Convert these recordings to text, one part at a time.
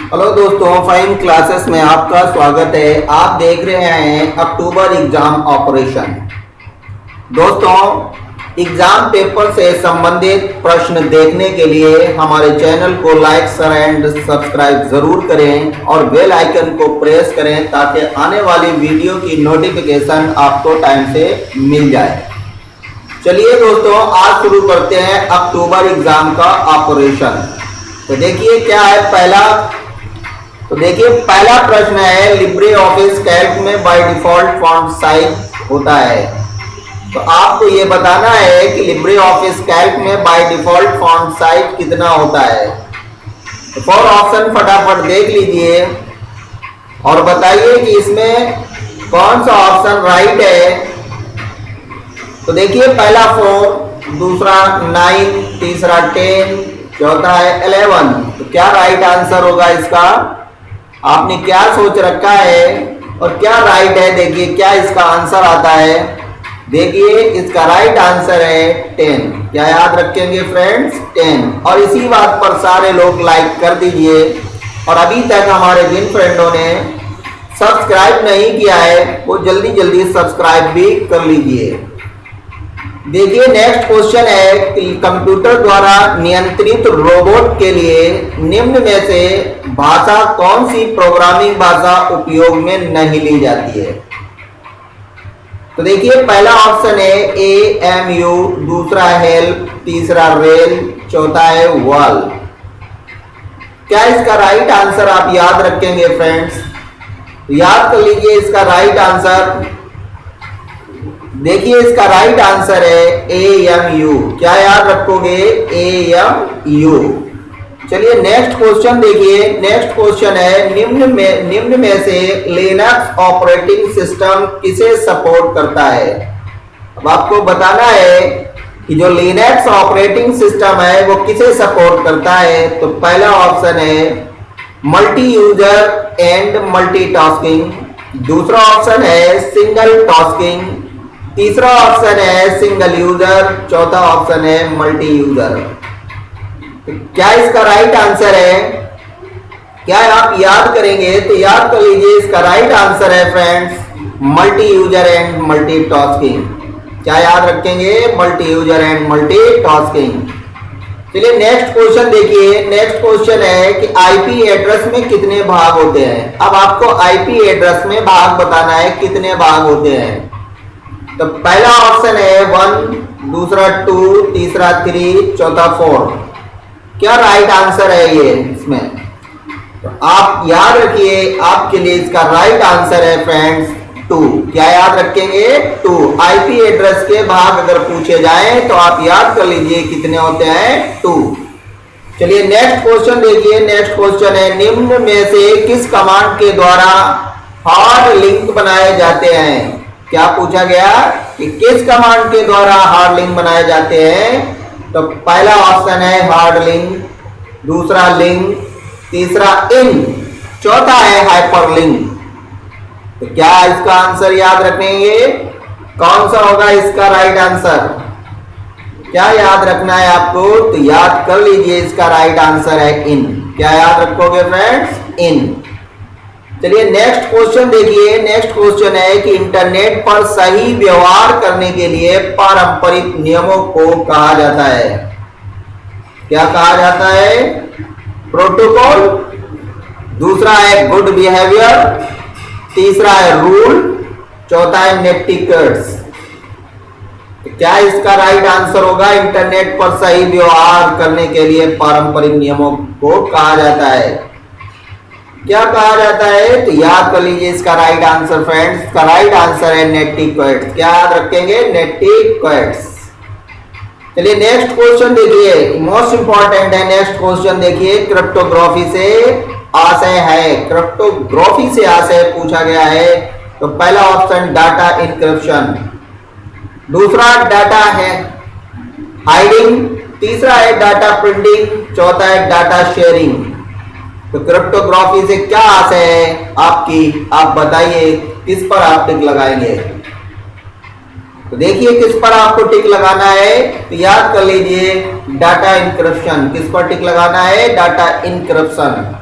Hello दोस्तों, fine classes में आपका स्वागत है। आप देख रहे हैं अक्टूबर एग्जाम ऑपरेशन। दोस्तों, एग्जाम पेपर से संबंधित प्रश्न देखने के लिए हमारे चैनल को लाइक शेयर एंड सब्सक्राइब जरूर करें और बेल आइकन को प्रेस करें ताकि आने वाली वीडियो की नोटिफिकेशन आपको टाइम से मिल जाए। चलिए दोस्तों, आज शुरू करते हैं अक्टूबर एग्जाम का ऑपरेशन। तो देखिए क्या है पहला प्रश्न है, लिब्रे ऑफिस कैल्क में बाय डिफॉल्ट फॉन्ट साइज होता है। तो आपको ये बताना है कि लिब्रे ऑफिस कैल्क में बाय डिफॉल्ट फॉन्ट साइज कितना होता है। तो 4 ऑप्शन फटाफट देख लीजिए और बताइए कि इसमें कौन सा ऑप्शन राइट है। तो देखिए पहला 4, दूसरा 9, तीसरा 10, चौथा है 11। तो क्या राइट आंसर होगा इसका? आपने क्या सोच रखा है और क्या राइट है? देखिए क्या इसका आंसर आता है। देखिए इसका राइट आंसर है 10। क्या याद रखेंगे फ्रेंड्स? 10। और इसी बात पर सारे लोग लाइक कर दीजिए। और अभी तक हमारे जिन फ्रेंडों ने सब्सक्राइब नहीं किया है वो जल्दी जल्दी सब्सक्राइब भी कर लीजिए। देखिए नेक्स्ट क्वेश्चन है कि कंप्यूटर द्वारा नियंत्रित रोबोट के लिए निम्न में से भाषा कौन सी प्रोग्रामिंग भाषा उपयोग में नहीं ली जाती है। तो देखिए पहला ऑप्शन है AMU, दूसरा हेल्प, तीसरा रेल, चौथा है वॉल। क्या इसका राइट आंसर आप याद रखेंगे फ्रेंड्स? याद कर लीजिए इसका राइट आंसर। देखिए इसका राइट आंसर है AMU। क्या याद रखोगे? AMU। चलिए नेक्स्ट क्वेश्चन देखिए। नेक्स्ट क्वेश्चन है, निम्न में से लिनक्स ऑपरेटिंग सिस्टम किसे सपोर्ट करता है। अब आपको बताना है कि जो लिनक्स ऑपरेटिंग सिस्टम है वो किसे सपोर्ट करता है। तो पहला ऑप्शन है मल्टी यूजर एंड मल्टीटास्किंग, दूसरा ऑप्शन है सिंगल टास्किंग, तीसरा ऑप्शन है सिंगल यूजर, चौथा ऑप्शन है मल्टी यूजर। तो क्या इसका राइट आंसर है? क्या आप याद करेंगे? तो याद कर लीजिए इसका राइट आंसर है friends multi user and multi tasking. क्या याद रखेंगे? Multi user and multi tasking. चलिए नेक्स्ट क्वेश्चन देखिए। नेक्स्ट क्वेश्चन है कि आईपी एड्रेस में कितने भाग होते हैं। अब आपको आईपी एड्रेस में भाग बताना है, कितने भाग होते हैं। तो पहला ऑप्शन है 1, दूसरा 2, तीसरा 3, चौथा 4। क्या राइट आंसर है ये इसमें? तो आप याद रखिए, आपके लिए इसका राइट आंसर है फ्रेंड्स 2। क्या याद रखेंगे? 2। आईपी एड्रेस के भाग अगर पूछे जाएं तो आप याद कर लीजिए कितने होते हैं, 2। चलिए नेक्स्ट क्वेश्चन देखिए। नेक्स्ट क्वेश्चन है, निम्न में से किस कमांड के द्वारा हार्ड लिंक बनाए जाते हैं। क्या पूछा गया कि किस कमांड के द्वारा हार्ड लिंक बनाए जाते हैं। तो पहला ऑप्शन है हार्ड लिंक, दूसरा लिंक, तीसरा इन, चौथा है हाइपर लिंक। तो क्या इसका आंसर याद रखेंगे? कौन सा होगा इसका राइट आंसर? क्या याद रखना है आपको? तो याद कर लीजिए इसका राइट आंसर है इन। क्या याद रखोगे फ्रेंड्स? इन। चलिए नेक्स्ट क्वेश्चन देखिए। नेक्स्ट क्वेश्चन है कि इंटरनेट पर सही व्यवहार करने के लिए पारंपरिक नियमों को कहा जाता है। क्या कहा जाता है? प्रोटोकॉल, दूसरा है गुड बिहेवियर, तीसरा है रूल, चौथा है नेटिकेट्स। तो क्या इसका राइट आंसर होगा? इंटरनेट पर सही व्यवहार करने के लिए पारंपरिक नियमों को कहा जाता है। क्या कहा जाता है? तो याद कर लीजिए इसका राइट आंसर फ्रेंड्स। इसका राइट आंसर है नेटिक्वेट्स। क्या याद रखेंगे? नेटिक्वेट्स। चलिए नेक्स्ट क्वेश्चन देखिए, मोस्ट इंपॉर्टेंट है। नेक्स्ट क्वेश्चन देखिए, क्रिप्टोग्राफी से आशय है। क्रिप्टोग्राफी से आशय पूछा गया है। तो पहला ऑप्शन डाटा इंक्रिप्शन, दूसरा डाटा है हाइडिंग, तीसरा है डाटा प्रिंटिंग, चौथा है डाटा शेयरिंग। तो क्रिप्टोग्राफी से क्या आशय है आपकी? आप बताइए किस पर आप टिक लगाएंगे। तो देखिए किस पर आपको टिक लगाना है। तो याद कर लीजिए डाटा इंक्रिप्शन। किस पर टिक लगाना है? Data encryption.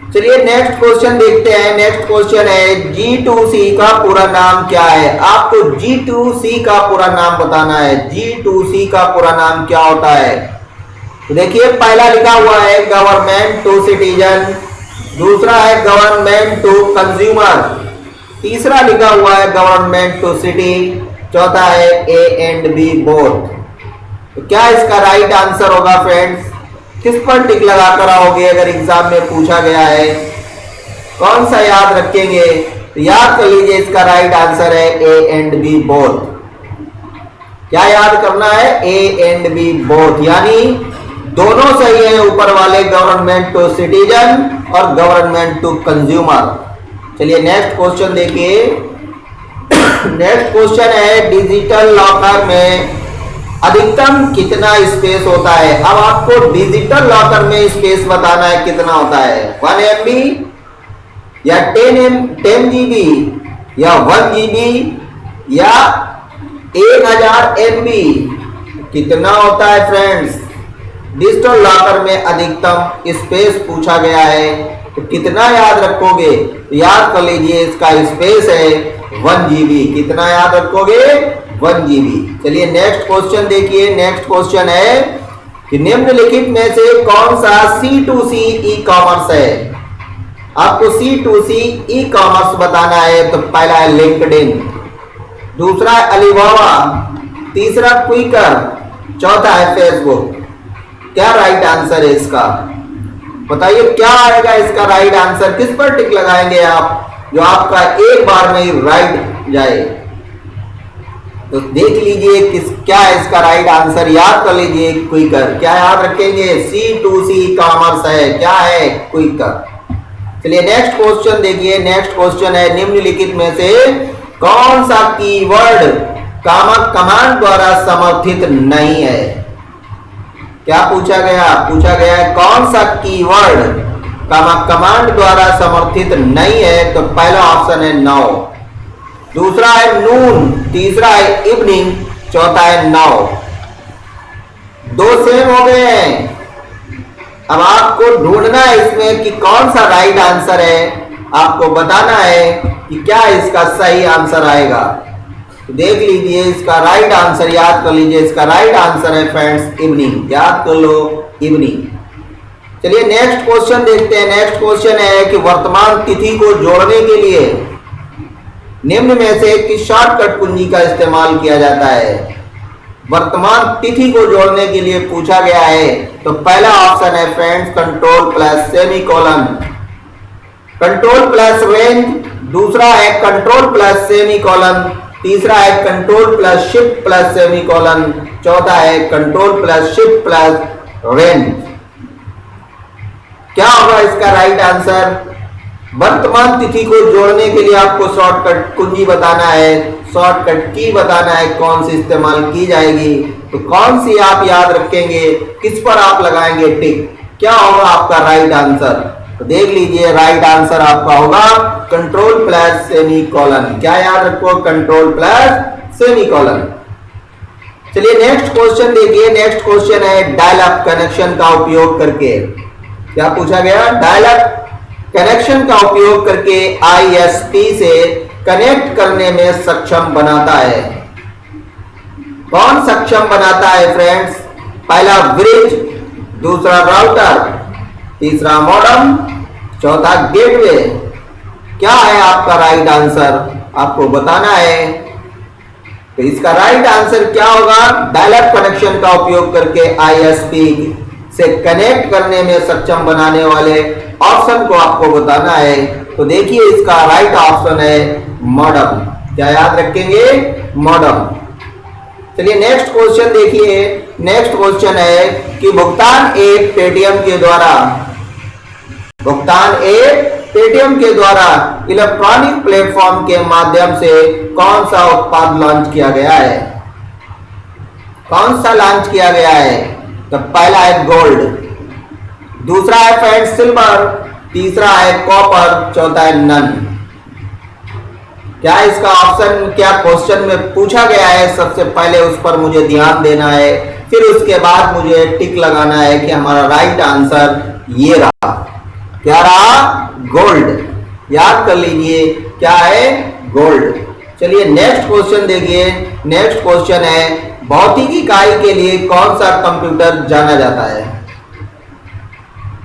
चलिए नेक्स्ट क्वेश्चन देखते हैं। नेक्स्ट क्वेश्चन है G2C का पूरा नाम क्या है। आपको G2C का पूरा नाम बताना है। G2C का पूरा नाम क्या होता है। तो देखिए पहला लिखा हुआ है गवर्नमेंट टू सिटीजन, दूसरा है गवर्नमेंट टू कंज्यूमर, तीसरा लिखा हुआ है गवर्नमेंट टू सिटी, चौथा है A and B बोथ। तो क्या इसका राइट आंसर होगा फ्रेंड्स। किस पर टिक लगा कर आओगे अगर एग्जाम में पूछा गया है, कौन सा याद रखेंगे। तो याद कर लीजिए इसका राइट आंसर है A and B बोथ। क्या याद करना है, A and B बोथ, यानी दोनों सही है ऊपर वाले, गवर्नमेंट टू सिटीजन और गवर्नमेंट टू कंज्यूमर। चलिए नेक्स्ट क्वेश्चन देखिए। नेक्स्ट क्वेश्चन है डिजिटल लॉकर में अधिकतम कितना स्पेस होता है। अब आपको डिजिटल लॉकर में स्पेस बताना है कितना होता है, 1 MB या 10 GB या 1 GB या 1000 MB, कितना होता है फ्रेंड्स। डिजिटल लॉकर में अधिकतम स्पेस पूछा गया है तो कितना याद रखोगे। तो याद कर लीजिए इसका स्पेस है 1 GB। कितना याद रखोगे, 1 GB। चलिए नेक्स्ट क्वेश्चन देखिए। नेक्स्ट क्वेश्चन है कि निम्नलिखित में से कौन सा C2C ई कॉमर्स है। आपको C2C ई कॉमर्स बताना है। तो पहला है लिंक्डइन, दूसरा है अलीबाबा, तीसरा क्विकर, चौथा है फेसबुक। क्या राइट आंसर है इसका, बताइए क्या आएगा इसका राइट आंसर। किस पर टिक लगाएंगे आप जो आपका एक बार में ही राइट जाए। तो देख लीजिए क्या है इसका राइट आंसर, याद कर लीजिए क्विकर। क्या याद रखेंगे, C2C कॉमर्स है, क्या है, क्विकर। चलिए नेक्स्ट क्वेश्चन देखिए। नेक्स्ट क्वेश्चन है निम्नलिखित में से कौन सा कीवर्ड कमांड द्वारा समर्थित नहीं है। क्या पूछा गया, पूछा गया है कौन सा कीवर्ड कमांड द्वारा समर्थित नहीं है। तो पहला ऑप्शन है नाउ, दूसरा है नून, तीसरा है इवनिंग, चौथा है नाउ। दो सेम हो गए हैं। अब आपको ढूंढना है इसमें कि कौन सा राइट आंसर है। आपको बताना है कि क्या इसका सही आंसर आएगा। तो देख लीजिए इसका राइट आंसर, याद कर लीजिए इसका राइट आंसर है फ्रेंड्स इवनिंग। याद कर लो इवनिंग। चलिए नेक्स्ट क्वेश्चन देखते हैं। नेक्स्ट क्वेश्चन है कि वर्तमान तिथि को जोड़ने के लिए निम्न में से किस शॉर्टकट कुंजी का इस्तेमाल किया जाता है। वर्तमान तिथि को जोड़ने के लिए पूछा गया है। तो पहला ऑप्शन है friends control plus semicolon, control plus range, दूसरा है कंट्रोल प्लस सेमीकोलन, तीसरा है control plus shift plus semicolon, चौथा है control plus shift plus range. क्या होगा इसका राइट आंसर। वर्तमान तिथि को जोड़ने के लिए आपको शॉर्टकट कुंजी बताना है, शॉर्टकट की बताना है कौन सी इस्तेमाल की जाएगी। तो कौन सी आप याद रखेंगे, किस पर आप लगाएंगे टिक, क्या होगा आपका राइट आंसर। तो देख लीजिए राइट आंसर आपका होगा कंट्रोल प्लस सेमीकोलन। क्या याद रखो, कंट्रोल प्लस सेमीकोलन। चलिए नेक्स्ट क्वेश्चन देखिए। नेक्स्ट क्वेश्चन है डायल अप कनेक्शन का उपयोग करके। क्या पूछा गया, डायल अप कनेक्शन का उपयोग करके ISP से कनेक्ट करने में सक्षम बनाता है। कौन सक्षम बनाता है फ्रेंड्स। पहला ब्रिज, दूसरा राउटर, तीसरा मॉडेम, चौथा गेटवे। क्या है आपका राइट आंसर, आपको बताना है। तो इसका राइट आंसर क्या होगा, डायल अप कनेक्शन का उपयोग करके ISP से कनेक्ट करने में सक्षम बनाने वाले ऑप्शन को आपको बताना है। तो देखिए इसका राइट ऑप्शन है मॉडेम। क्या याद रखेंगे, मॉडेम। चलिए नेक्स्ट क्वेश्चन देखिए। नेक्स्ट क्वेश्चन है कि भुगतान ऐप पेटीएम के द्वारा इलेक्ट्रॉनिक प्लेटफॉर्म के माध्यम से कौन सा उत्पाद लॉन्च किया गया है। कौन सा लॉन्च किया गया है। तो पहला है गोल्ड, दूसरा है फ्रेंड्स सिल्वर, तीसरा है कॉपर, चौथा है नन। क्या इसका ऑप्शन, क्या क्वेश्चन में पूछा गया है, सबसे पहले उस पर मुझे ध्यान देना है, फिर उसके बाद मुझे टिक लगाना है कि हमारा राइट आंसर ये रहा। क्या रहा? गोल्ड। याद कर लीजिए क्या है? गोल्ड। चलिए नेक्स्ट क्वेश्चन देखिए। नेक्स्ट क्वेश्चन है भौतिकी इकाई के लिए कौन सा कंप्यूटर जाना जाता है?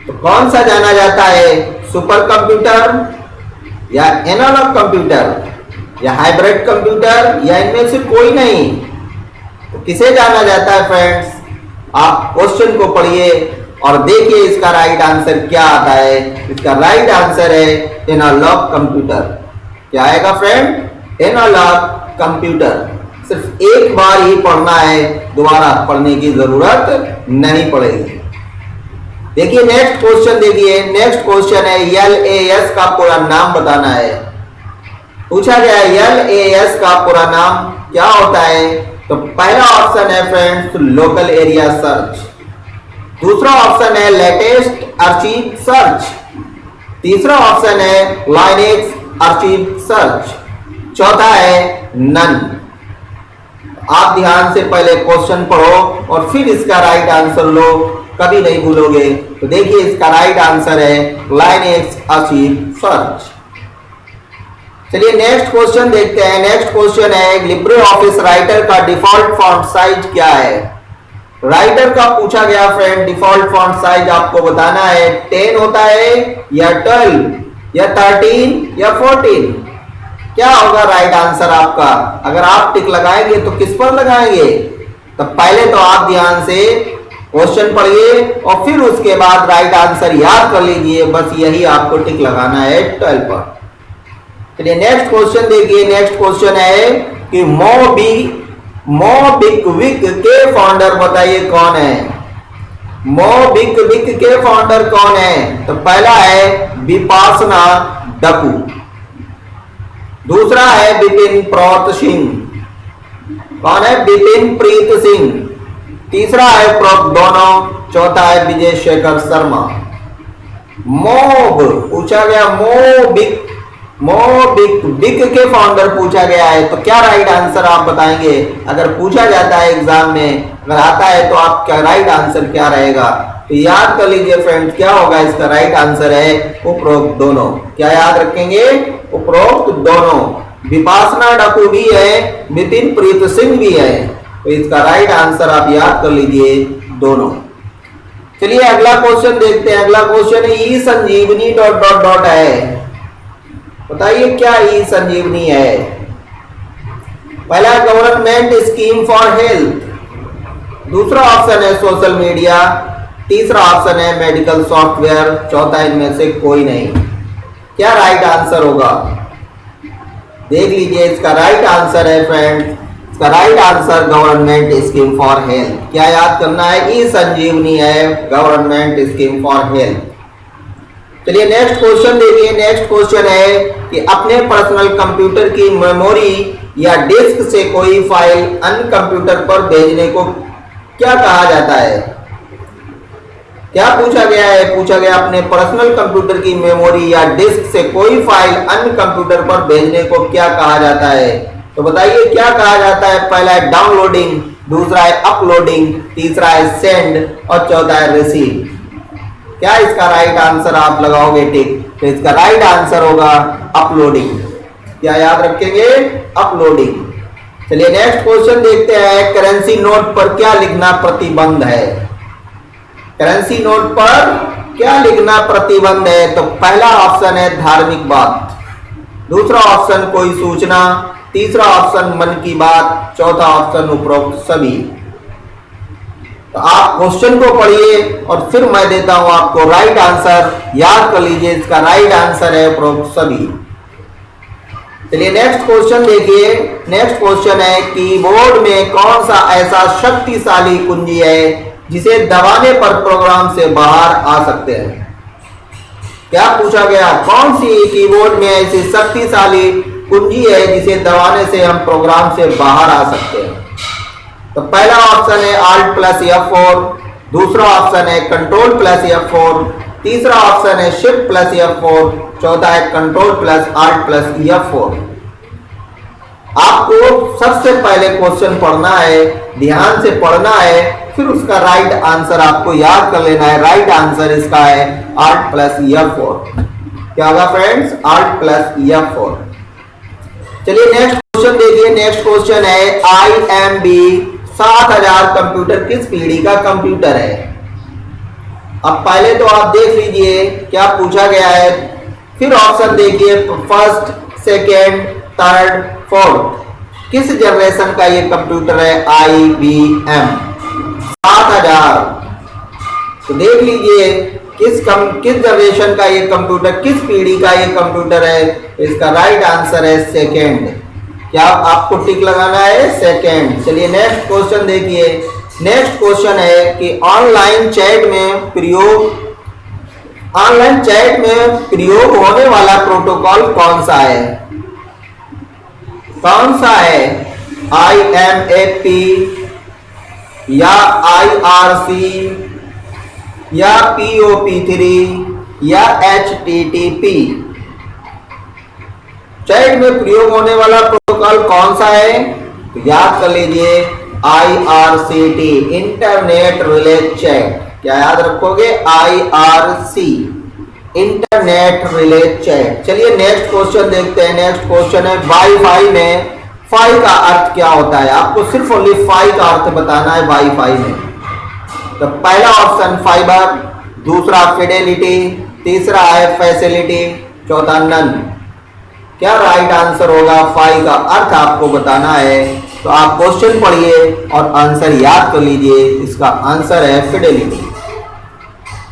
तो कौन सा जाना जाता है? सुपर कंप्यूटर या एनालॉग कंप्यूटर या हाइब्रिड कंप्यूटर या इनमें से कोई नहीं? तो किसे जाना जाता है फ्रेंड्स? आप क्वेश्चन को पढ़िए और देखिए इसका राइट आंसर क्या आता है। इसका राइट आंसर है एनालॉग कंप्यूटर। क्या आएगा फ्रेंड? Analogue computer. सिर्फ एक बार ही पढ़ना है, दोबारा पढ़ने की जरूरत नहीं पड़ेगी। देखिए नेक्स्ट क्वेश्चन देखिए। नेक्स्ट क्वेश्चन है LAS का पूरा नाम बताना है। पूछा गया है LAS का पूरा नाम क्या होता है? तो पहला ऑप्शन है फ्रेंड्स लोकल एरिया सर्च, दूसरा ऑप्शन है लेटेस्ट आर्चिव सर्च, तीसरा ऑप्शन है लाइनेक्स आर्चिव सर्च, चौथा है नन। आप ध्यान से पहले क्वेश्चन पढ़ो और फिर इसका राइट आंसर लो, कभी नहीं भूलोगे। तो देखिए इसका राइट आंसर है लाइनेक्स आर्चिव सर्च। चलिए नेक्स्ट क्वेश्चन देखते हैं। नेक्स्ट क्वेश्चन है लिब्रे ऑफिस राइटर का डिफॉल्ट फॉन्ट साइज क्या है? राइटर का पूछा गया फ्रेंड। डिफॉल्ट फॉन्ट साइज आपको बताना है 10 होता है या 12 या 13 या 14? क्या होगा राइट आंसर आपका? अगर आप टिक लगाएंगे तो किस पर लगाएंगे? तो पहले तो आप ध्यान से क्वेश्चन पढ़िए और फिर उसके बाद राइट आंसर याद कर लीजिए। बस यही आपको टिक लगाना है 12 पर। चलिए नेक्स्ट क्वेश्चन देखिए। नेक्स्ट क्वेश्चन है कि मोबिक्विक के फाउंडर बताइए कौन है? मोबिक्विक के फाउंडर कौन है? तो पहला है विपासना डकू, दूसरा है बिपिन प्रोत सिंह। कौन है? बिपिन प्रीत सिंह। तीसरा है दोनों, चौथा है विजय शेखर शर्मा। मोब पूछा गया, मोबिक्विक के फाउंडर पूछा गया है, तो क्या राइट आंसर आप बताएंगे? अगर पूछा जाता है एग्जाम में, अगर आता है तो आपका राइट आंसर क्या रहेगा? तो याद कर लीजिए फ्रेंड्स क्या होगा? इसका राइट आंसर है उपरोक्त दोनों। क्या याद रखेंगे? उपरोक्त दोनों। विपासना डाकू भी है, बिपिन प्रीत सिंह भी है, तो इसका राइट आंसर आप याद कर लीजिए दोनों। चलिए अगला क्वेश्चन देखते हैं। अगला क्वेश्चन ई संजीवनी डॉट डॉट डॉट है। बताइए क्या ई संजीवनी है? पहला गवर्नमेंट स्कीम फॉर हेल्थ, दूसरा ऑप्शन है सोशल मीडिया, तीसरा ऑप्शन है मेडिकल सॉफ्टवेयर, चौथा इनमें से कोई नहीं। क्या राइट आंसर होगा? देख लीजिए इसका राइट आंसर है फ्रेंड्स, इसका right answer government scheme for health. क्या याद करना है? ई संजीवनी है गवर्नमेंट स्कीम फॉर हेल्थ। चलिए नेक्स्ट क्वेश्चन देखिए। नेक्स्ट क्वेश्चन है कि अपने पर्सनल कंप्यूटर की मेमोरी या डिस्क से कोई फाइल अन्य कंप्यूटर पर भेजने को क्या कहा जाता है? क्या पूछा गया है? पूछा गया अपने पर्सनल कंप्यूटर की मेमोरी या डिस्क से कोई फाइल अन्य कंप्यूटर पर भेजने को क्या कहा जाता है? तो बताइए क्या कहा जाता है? पहला है डाउनलोडिंग, दूसरा है अपलोडिंग, तीसरा है सेंड और चौथा है रिसीव। क्या इसका राइट आंसर आप लगाओगे टिक? तो इसका राइट आंसर होगा अपलोडिंग। क्या याद रखेंगे? अपलोडिंग। चलिए नेक्स्ट क्वेश्चन देखते हैं। करेंसी नोट पर क्या लिखना प्रतिबंध है? करेंसी नोट पर क्या लिखना प्रतिबंध है? तो पहला ऑप्शन है धार्मिक बात, दूसरा ऑप्शन कोई सूचना, तीसरा ऑप्शन मन की बात, चौथा ऑप्शन उपरोक्त सभी। तो आप क्वेश्चन को पढ़िए और फिर मैं देता हूं आपको राइट आंसर। याद कर लीजिए इसका राइट आंसर है उपरोक्त सभी। चलिए नेक्स्ट क्वेश्चन देखिए। नेक्स्ट क्वेश्चन है कीबोर्ड में कौन सा ऐसा शक्तिशाली कुंजी है जिसे दबाने पर प्रोग्राम से बाहर आ सकते हैं? क्या पूछा गया? कौन सी कीबोर्ड में ऐसी शक्तिशाली कुंजी है जिसे दबाने से हम प्रोग्राम से बाहर आ सकते हैं? तो पहला ऑप्शन है Alt प्लस F4, दूसरा ऑप्शन है कंट्रोल प्लस F4, तीसरा ऑप्शन है शिफ्ट प्लस F4, चौथा है control plus Alt plus F4। आपको सबसे पहले क्वेश्चन पढ़ना है, ध्यान से पढ़ना है, फिर उसका राइट आंसर आपको याद कर लेना है। राइट आंसर इसका है Alt प्लस F4। क्या होगा फ्रेंड्स? Alt plus F4। चलिए नेक्स्ट क्वेश्चन देखिए। नेक्स्ट क्वेश्चन है IMB 7000 कंप्यूटर किस पीढ़ी का कंप्यूटर है? अब पहले तो आप देख लीजिए क्या पूछा गया है, फिर ऑप्शन देखिए फर्स्ट, सेकेंड, थर्ड, फोर्थ। किस जनरेशन का ये कंप्यूटर है? IBM 7000। तो देख लीजिए किस जनरेशन का ये कंप्यूटर, किस पीढ़ी का ये कंप्यूटर है? इसका राइट आंसर है सेकेंड। क्या आपको टिक लगाना है? सेकेंड। चलिए नेक्स्ट क्वेश्चन देखिए। नेक्स्ट क्वेश्चन है कि ऑनलाइन चैट में प्रयोग होने वाला प्रोटोकॉल कौन सा है? कौन सा है? IMAP या IRC या POP3 या HTTP? चैट में प्रयोग होने वाला प्रोटोकॉल कौन सा है? तो याद कर लीजिए IRCT, इंटरनेट रिले चैट। क्या याद रखोगे? IRC, internet relay chat. चलिए नेक्स्ट क्वेश्चन देखते हैं। नेक्स्ट क्वेश्चन है वाईफाई में फाई का अर्थ क्या होता है? आपको सिर्फ ओनली फाई का अर्थ बताना है वाईफाई में। तो पहला ऑप्शन फाइबर, दूसरा फिडेलिटी, तीसरा है फैसिलिटी, चौथा नन। क्या राइट आंसर होगा? फाई का अर्थ आपको बताना है। तो आप क्वेश्चन पढ़िए और आंसर याद कर लीजिए। इसका आंसर है फिडेलिटी।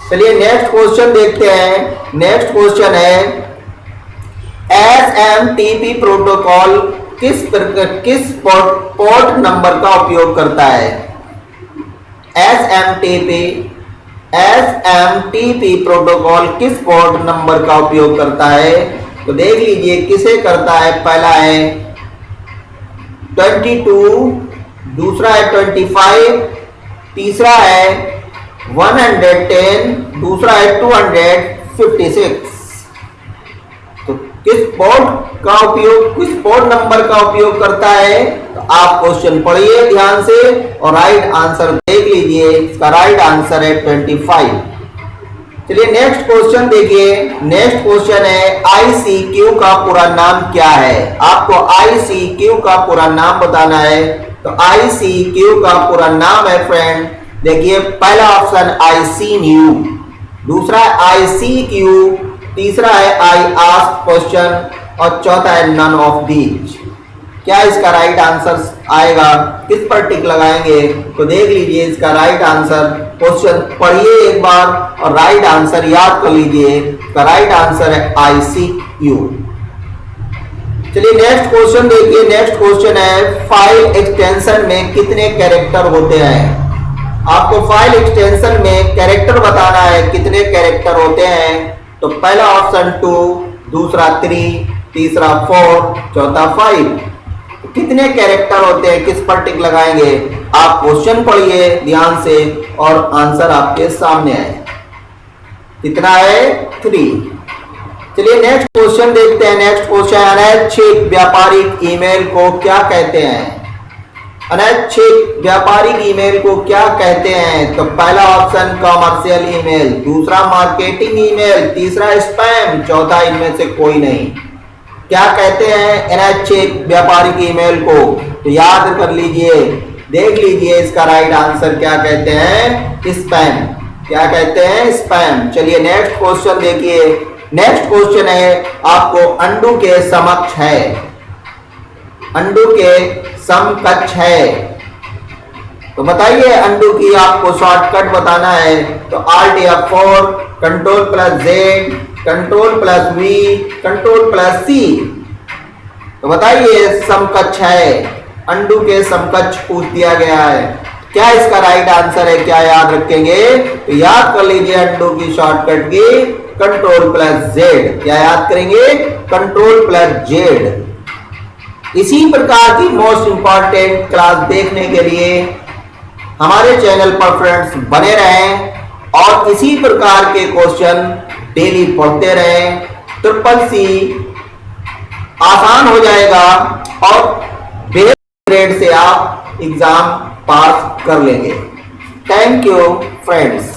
चलिए नेक्स्ट क्वेश्चन देखते हैं। नेक्स्ट क्वेश्चन है SMTP प्रोटोकॉल किस पोर्ट नंबर का उपयोग करता है? SMTP प्रोटोकॉल किस पोर्ट नंबर का उपयोग करता है? तो देख लीजिए किसे करता है। पहला है 22, दूसरा है 25, तीसरा है 110, दूसरा है 256। तो किस पोर्ट नंबर का उपयोग करता है? तो आप क्वेश्चन पढ़िए ध्यान से और राइट आंसर देख लीजिए। इसका राइट आंसर है 25। चलिए नेक्स्ट क्वेश्चन देखिए। नेक्स्ट क्वेश्चन है ICQ का पूरा नाम क्या है? आपको ICQ का पूरा नाम बताना है। तो ICQ का पूरा नाम है फ्रेंड, देखिए पहला ऑप्शन I see you, दूसरा है ICQ, तीसरा है I ask क्वेश्चन और चौथा है none of these। क्या इसका राइट आंसर आएगा? किस पर टिक लगाएंगे? तो देख लीजिए इसका राइट आंसर, क्वेश्चन पढ़िए एक बार और राइट आंसर याद कर लीजिए। इसका राइट आंसर है ICQ। चलिए नेक्स्ट क्वेश्चन देखिए। नेक्स्ट क्वेश्चन है फाइल एक्सटेंशन में कितने कैरेक्टर होते हैं? आपको फाइल एक्सटेंशन में कैरेक्टर बताना है, कितने कैरेक्टर होते हैं? तो पहला ऑप्शन 2, दूसरा 3, तीसरा 4, चौथा 5। कितने कैरेक्टर होते हैं? किस पर टिक लगाएंगे? आप क्वेश्चन पढ़िए ध्यान से और आंसर आपके सामने है। कितना है? 3। चलिए नेक्स्ट क्वेश्चन देखते हैं। नेक्स्ट क्वेश्चन अनैच्छिक व्यापारिक ईमेल को क्या कहते हैं? अनैच्छिक व्यापारिक ईमेल को क्या कहते हैं? तो पहला ऑप्शन कॉमर्शियल ईमेल, दूसरा मार्केटिंग ईमेल, तीसरा स्पैम, चौथा इनमें से कोई नहीं। क्या कहते हैं अनैच्छिक व्यापारिक ईमेल को? तो याद कर लीजिए, देख लीजिए इसका राइट आंसर क्या कहते हैं? स्पैम। क्या कहते हैं? स्पैम। चलिए नेक्स्ट क्वेश्चन देखिए। नेक्स्ट क्वेश्चन है आपको अंडू के समक्ष है, अंडू के समकक्ष है। तो बताइए अंडू की आपको शॉर्टकट बताना है। तो Alt F4, control plus Z, control plus V, control plus C। तो बताइए समकक्ष है, अंडू के समकक्ष पूछ दिया गया है। क्या इसका राइट आंसर है? क्या याद रखेंगे? तो याद कर लीजिए अंडू की शॉर्टकट की कंट्रोल प्लस Z। क्या याद करेंगे? Control plus Z। इसी प्रकार की मोस्ट इंपॉर्टेंट क्लास देखने के लिए हमारे चैनल पर फ्रेंड्स बने रहें और इसी प्रकार के क्वेश्चन डेली पढ़ते रहें। CCC आसान हो जाएगा और बेहतर ग्रेड से आप एग्जाम पास कर लेंगे। Thank you friends.